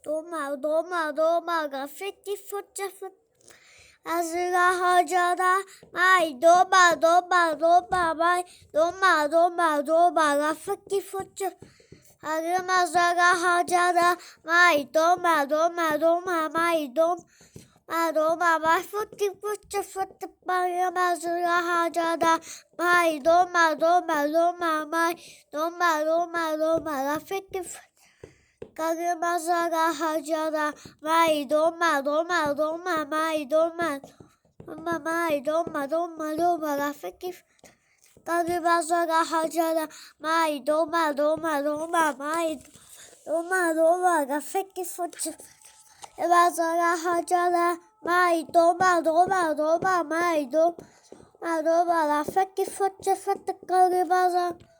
Doma, graffiti, fuccia, Azra hajada, mai, doma, mai, doma, graffiti, fuccia, Azra zaga hajada, mai, doma, mai, mai, futti, fuccia, Azra hajada, mai, doma, mai, doma, graffiti, Kagemazaga hajada, mai doma, mai doma, rafiki. Kagemazaga hajada, mai doma, mai doma, rafiki fucha. Kagemazaga hajada, mai doma, mai doma, rafiki fucha, Kagemazaga.